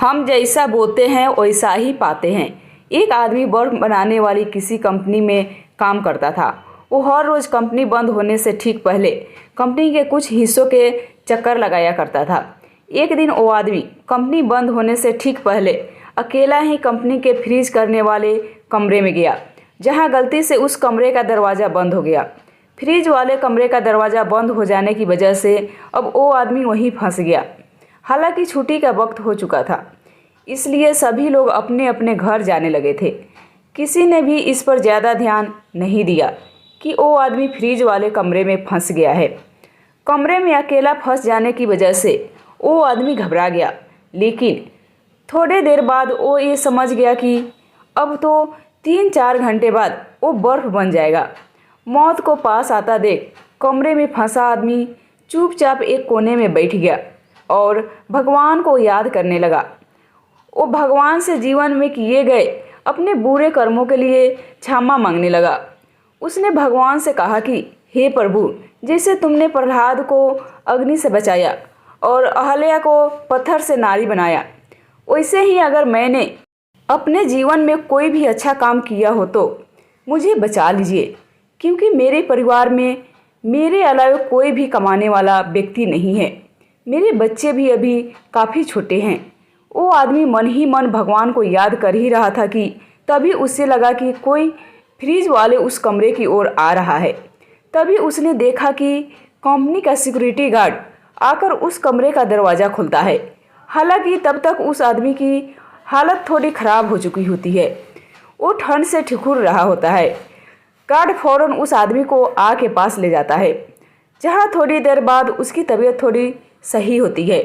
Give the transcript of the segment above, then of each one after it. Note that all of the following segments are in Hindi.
हम जैसा बोते हैं वैसा ही पाते हैं। एक आदमी बर्फ बनाने वाली किसी कंपनी में काम करता था। वो हर रोज़ कंपनी बंद होने से ठीक पहले कंपनी के कुछ हिस्सों के चक्कर लगाया करता था। एक दिन वो आदमी कंपनी बंद होने से ठीक पहले अकेला ही कंपनी के फ्रीज करने वाले कमरे में गया, जहां गलती से उस कमरे का दरवाज़ा बंद हो गया। फ्रीज वाले कमरे का दरवाज़ा बंद हो जाने की वजह से अब वो आदमी वहीं फंस गया। हालांकि छुट्टी का वक्त हो चुका था, इसलिए सभी लोग अपने अपने घर जाने लगे थे। किसी ने भी इस पर ज़्यादा ध्यान नहीं दिया कि वो आदमी फ्रीज वाले कमरे में फंस गया है। कमरे में अकेला फंस जाने की वजह से वो आदमी घबरा गया, लेकिन थोड़ी देर बाद वो ये समझ गया कि अब तो 3-4 घंटे बाद वो बर्फ़ बन जाएगा। मौत को पास आता देख कमरे में फंसा आदमी चुपचाप एक कोने में बैठ गया और भगवान को याद करने लगा। वो भगवान से जीवन में किए गए अपने बुरे कर्मों के लिए क्षमा मांगने लगा। उसने भगवान से कहा कि हे प्रभु, जैसे तुमने प्रहलाद को अग्नि से बचाया और अहल्या को पत्थर से नारी बनाया, वैसे ही अगर मैंने अपने जीवन में कोई भी अच्छा काम किया हो तो मुझे बचा लीजिए, क्योंकि मेरे परिवार में मेरे अलावा कोई भी कमाने वाला व्यक्ति नहीं है। मेरे बच्चे भी अभी काफ़ी छोटे हैं। वो आदमी मन ही मन भगवान को याद कर ही रहा था कि तभी उसे लगा कि कोई फ्रीज वाले उस कमरे की ओर आ रहा है। तभी उसने देखा कि कंपनी का सिक्योरिटी गार्ड आकर उस कमरे का दरवाज़ा खोलता है। हालांकि तब तक उस आदमी की हालत थोड़ी ख़राब हो चुकी होती है। वो ठंड से ठिठुर रहा होता है। गार्ड फौरन उस आदमी को आग के पास ले जाता है, जहाँ थोड़ी देर बाद उसकी तबीयत थोड़ी सही होती है।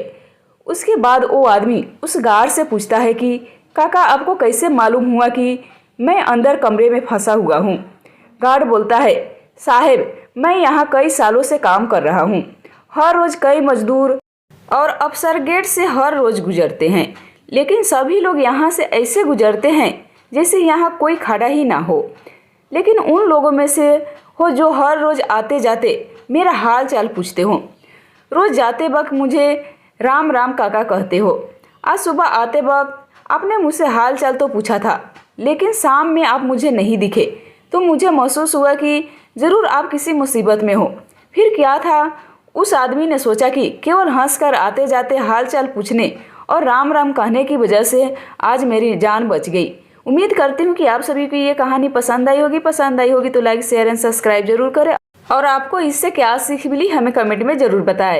उसके बाद वो आदमी उस गार्ड से पूछता है कि काका, आपको कैसे मालूम हुआ कि मैं अंदर कमरे में फंसा हुआ हूँ? गार्ड बोलता है, साहब, मैं यहाँ कई सालों से काम कर रहा हूँ। हर रोज़ कई मजदूर और अफसर गेट से हर रोज़ गुजरते हैं, लेकिन सभी लोग यहाँ से ऐसे गुजरते हैं जैसे यहाँ कोई खड़ा ही ना हो। लेकिन उन लोगों में से हो जो हर रोज़ आते जाते मेरा हाल चाल पूछते हो। रोज़ जाते वक्त मुझे राम राम काका कहते हो। आज सुबह आते वक्त आपने मुझसे हाल चाल तो पूछा था, लेकिन शाम में आप मुझे नहीं दिखे, तो मुझे महसूस हुआ कि ज़रूर आप किसी मुसीबत में हो। फिर क्या था? उस आदमी ने सोचा कि केवल हंसकर आते जाते हाल चाल पूछने और राम राम कहने की वजह से आज मेरी जान बच गई। उम्मीद करती हूँ कि आप सभी को ये कहानी पसंद आई होगी। पसंद आई होगी तो लाइक, शेयर एंड सब्सक्राइब जरूर करें, और आपको इससे क्या सीख मिली हमें कमेंट में ज़रूर बताएं।